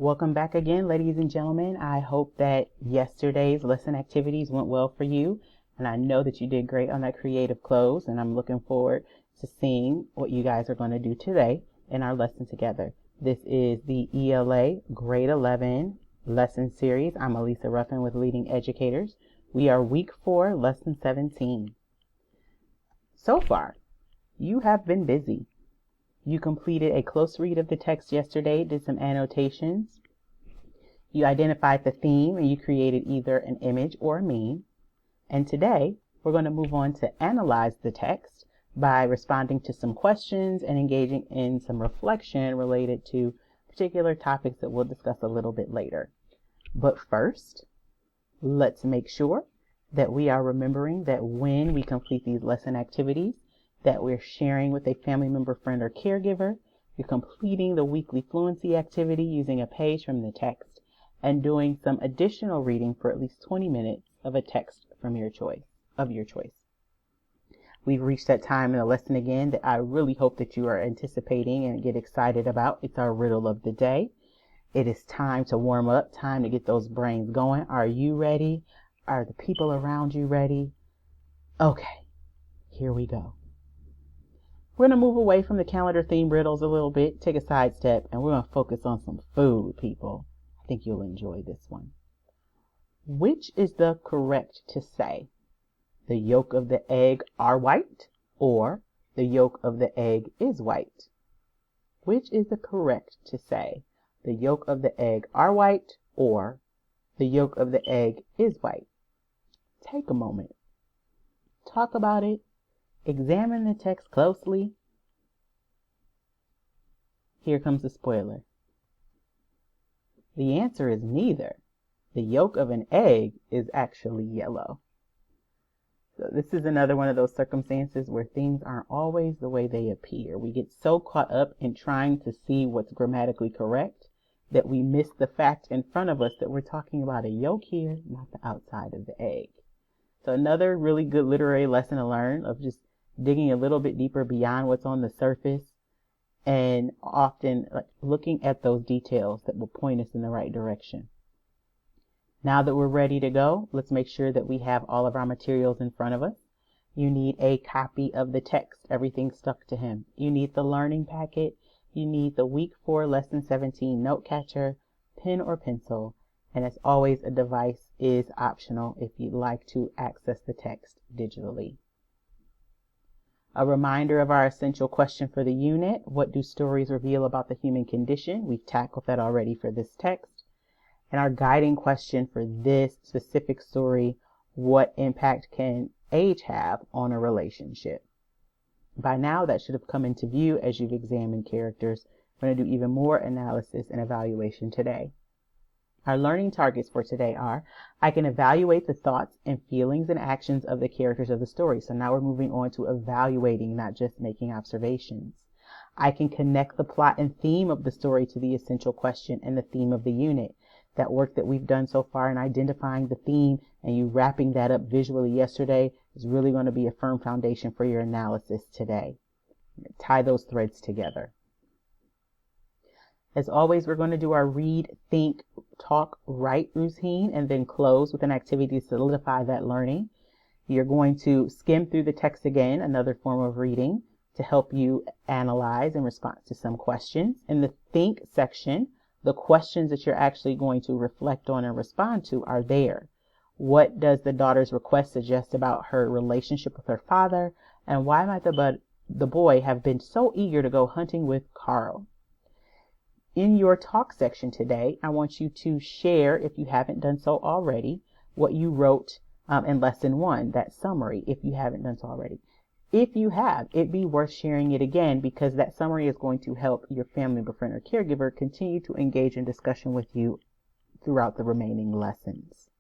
Welcome back again, ladies and gentlemen. I hope that yesterday's lesson activities went well for you, and I know that you did great on that creative close, and I'm looking forward to seeing what you guys are going to do today in our lesson together. This is the ELA Grade 11 lesson series. I'm Elisa Ruffin with Leading Educators. We are week 4, lesson 17. So far, you have been busy. You completed a close read of the text yesterday, did some annotations. You identified the theme and you created either an image or a meme. And today, we're going to move on to analyze the text by responding to some questions and engaging in some reflection related to particular topics that we'll discuss a little bit later. But first, let's make sure that we are remembering that when we complete these lesson activities, that we're sharing with a family member, friend, or caregiver. You're completing the weekly fluency activity using a page from the text and doing some additional reading for at least 20 minutes of a text from your choice. We've reached that time in the lesson again that I really hope that you are anticipating and get excited about. It's our riddle of the day. It is time to warm up, time to get those brains going. Are you ready? Are the people around you ready? Okay, here we go. We're going to move away from the calendar theme riddles a little bit, take a sidestep, and we're going to focus on some food, people. I think you'll enjoy this one. Which is the correct to say? The yolk of the egg are white, or the yolk of the egg is white? Which is the correct to say? The yolk of the egg are white, or the yolk of the egg is white? Take a moment. Talk about it. Examine the text closely. Here comes the spoiler. The answer is neither. The yolk of an egg is actually yellow. So this is another one of those circumstances where things aren't always the way they appear. We get so caught up in trying to see what's grammatically correct that we miss the fact in front of us that we're talking about a yolk here, not the outside of the egg. So another really good literary lesson to learn of just digging a little bit deeper beyond what's on the surface and often looking at those details that will point us in the right direction. Now that we're ready to go, let's make sure that we have all of our materials in front of us. You need a copy of the text, Everything Stuck to Him. You need the learning packet. You need the week 4 lesson 17 note catcher, pen or pencil, and as always, a device is optional if you'd like to access the text digitally. A reminder of our essential question for the unit: what do stories reveal about the human condition? We've tackled that already for this text. And our guiding question for this specific story: what impact can age have on a relationship? By now, that should have come into view as you've examined characters. We're going to do even more analysis and evaluation today. Our learning targets for today are: I can evaluate the thoughts and feelings and actions of the characters of the story. So now we're moving on to evaluating, not just making observations. I can connect the plot and theme of the story to the essential question and the theme of the unit. That work that we've done so far in identifying the theme and you wrapping that up visually yesterday is really going to be a firm foundation for your analysis today. Tie those threads together. As always, we're going to do our read, think, talk, write routine and then close with an activity to solidify that learning. You're going to skim through the text again, another form of reading, to help you analyze in response to some questions. In the think section, the questions that you're actually going to reflect on and respond to are there. What does the daughter's request suggest about her relationship with her father? And why might the boy have been so eager to go hunting with Carl? In your talk section today, I want you to share, if you haven't done so already, what you wrote in lesson 1, that summary, if you haven't done so already. If you have, it'd be worth sharing it again because that summary is going to help your family member, friend, or caregiver continue to engage in discussion with you throughout the remaining lessons.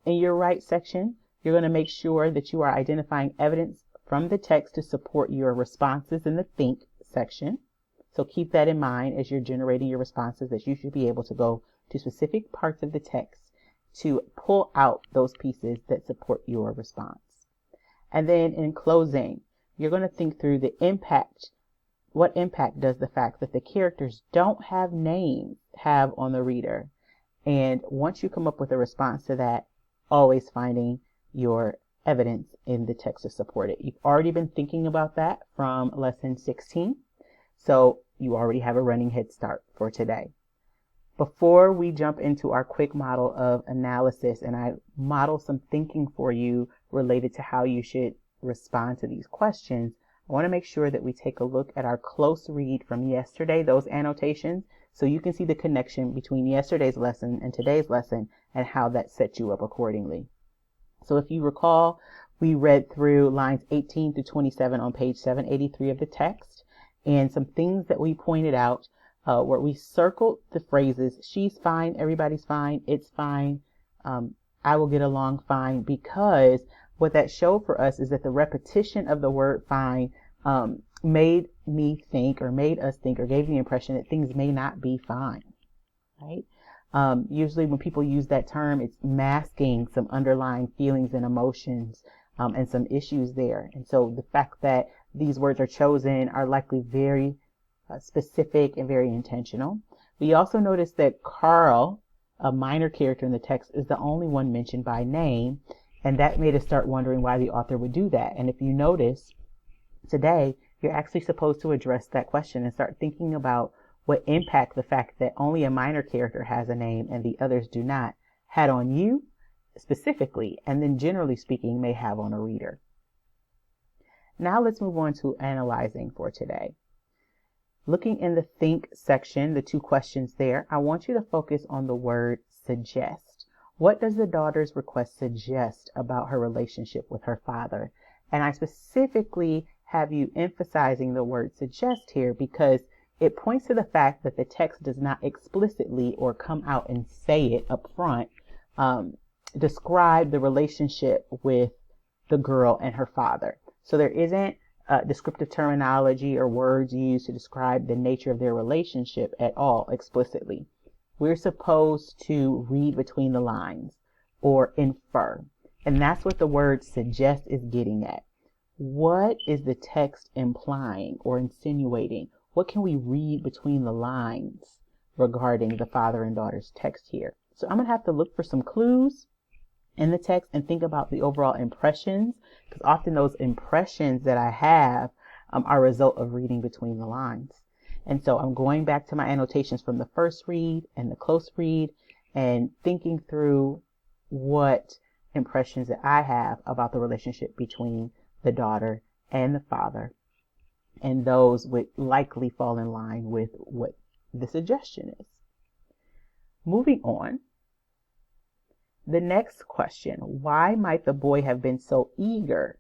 In your write section, you're going to make sure that you are identifying evidence from the text to support your responses in the think section. So keep that in mind as you're generating your responses, that you should be able to go to specific parts of the text to pull out those pieces that support your response. And then in closing, you're going to think through the impact What impact does the fact that the characters don't have names have on the reader? And once you come up with a response to that, always finding your evidence in the text to support it. You've already been thinking about that from lesson 16, so you already have a running head start for today. Before we jump into our quick model of analysis and I model some thinking for you related to how you should respond to these questions, I want to make sure that we take a look at our close read from yesterday, those annotations, so you can see the connection between yesterday's lesson and today's lesson and how that sets you up accordingly. So if you recall, we read through lines 18 through 27 on page 783 of the text, and some things that we pointed out where we circled the phrases, she's fine, everybody's fine, it's fine, I will get along fine, because what that showed for us is that the repetition of the word fine made me think, or made us think, or gave the impression that things may not be fine, right? Usually when people use that term, it's masking some underlying feelings and emotions and some issues there. And so the fact that these words are chosen are likely very specific and very intentional. We also noticed that Carl, a minor character in the text, is the only one mentioned by name, and that made us start wondering why the author would do that. And if you notice, today, you're actually supposed to address that question and start thinking about what impact the fact that only a minor character has a name and the others do not had on you specifically, and then generally speaking may have on a reader. Now let's move on to analyzing for today. Looking in the think section, the two questions there, I want you to focus on the word suggest. What does the daughter's request suggest about her relationship with her father? And I specifically have you emphasizing the word suggest here because it points to the fact that the text does not explicitly or come out and say it up front, describe the relationship with the girl and her father. So there isn't descriptive terminology or words used to describe the nature of their relationship at all explicitly. We're supposed to read between the lines or infer. And that's what the word suggest is getting at. What is the text implying or insinuating? What can we read between the lines regarding the father and daughter's text here? So I'm going to have to look for some clues in the text and think about the overall impressions, because often those impressions that I have are a result of reading between the lines. And so I'm going back to my annotations from the first read and the close read and thinking through what impressions that I have about the relationship between the daughter and the father, and those would likely fall in line with what the suggestion is. Moving on. The next question, why might the boy have been so eager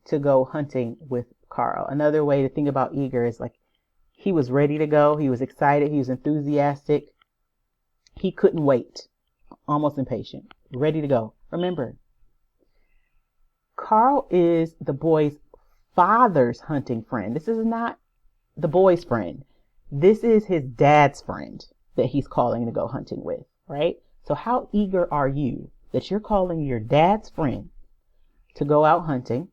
to go hunting with Carl? Another way to think about eager is like he was ready to go. He was excited. He was enthusiastic. He couldn't wait. Almost impatient. Ready to go. Remember, Carl is the boy's father's hunting friend. This is not the boy's friend. This is his dad's friend that he's calling to go hunting with, right? So how eager are you that you're calling your dad's friend to go out hunting?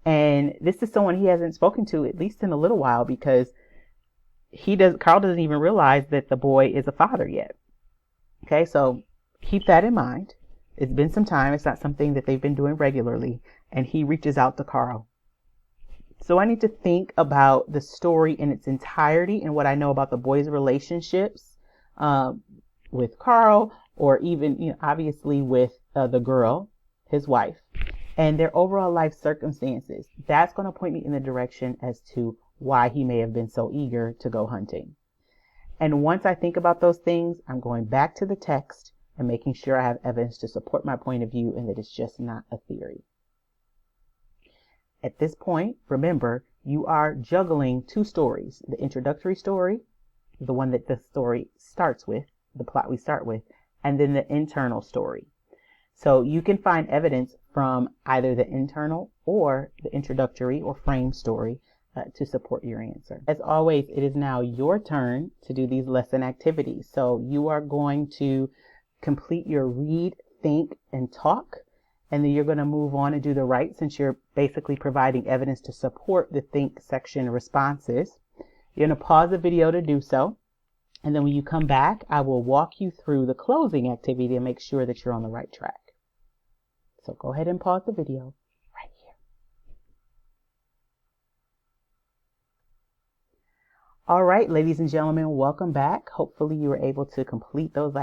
And this is someone he hasn't spoken to at least in a little while, because Carl doesn't even realize that the boy is a father yet. Okay, so keep that in mind. It's been some time. It's not something that they've been doing regularly. And he reaches out to Carl. So I need to think about the story in its entirety and what I know about the boy's relationships with Carl, or even, obviously with the girl, his wife, and their overall life circumstances. That's going to point me in the direction as to why he may have been so eager to go hunting. And once I think about those things, I'm going back to the text and making sure I have evidence to support my point of view and that it's just not a theory. At this point, remember, you are juggling two stories: the introductory story, the one that the story starts with, the plot we start with, and then the internal story. So you can find evidence from either the internal or the introductory or frame story to support your answer. As always, it is now your turn to do these lesson activities. So you are going to complete your read, think, and talk. and then you're going to move on and do the right, since you're basically providing evidence to support the think section responses. You're going to pause the video to do so. And then when you come back, I will walk you through the closing activity and make sure that you're on the right track. So go ahead and pause the video right here. All right, ladies and gentlemen, welcome back. Hopefully you were able to complete those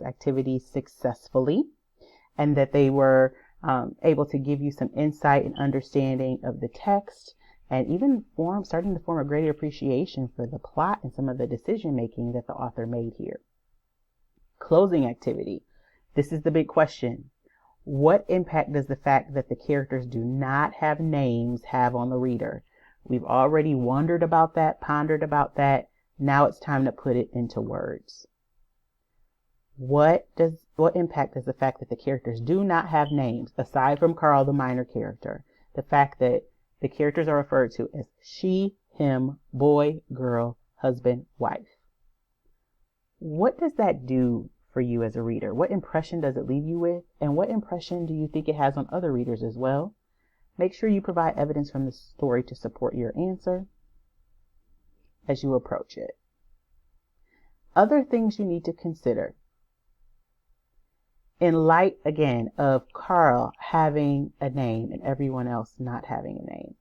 activities successfully, and that they were able to give you some insight and understanding of the text, and even starting to form a greater appreciation for the plot and some of the decision making that the author made here. Closing activity. This is the big question. What impact does the fact that the characters do not have names have on the reader? We've already wondered about that, pondered about that. Now it's time to put it into words. What impact does the fact that the characters do not have names, aside from Carl, the minor character, the fact that the characters are referred to as she, him, boy, girl, husband, wife. What does that do for you as a reader? What impression does it leave you with? And what impression do you think it has on other readers as well? Make sure you provide evidence from the story to support your answer as you approach it. Other things you need to consider. In light, again, of Carl having a name and everyone else not having a name,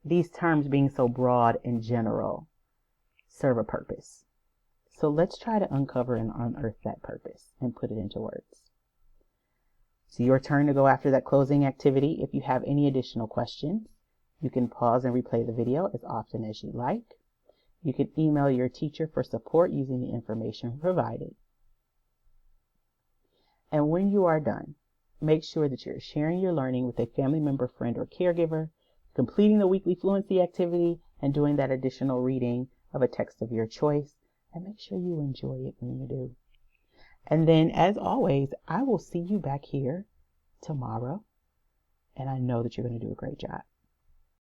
these terms being so broad and general serve a purpose. So let's try to uncover and unearth that purpose and put it into words. It's your turn to go after that closing activity. If you have any additional questions, you can pause and replay the video as often as you like. You can email your teacher for support using the information provided. And when you are done, make sure that you're sharing your learning with a family member, friend, or caregiver, completing the weekly fluency activity, and doing that additional reading of a text of your choice. And make sure you enjoy it when you do. And then, as always, I will see you back here tomorrow. And I know that you're going to do a great job.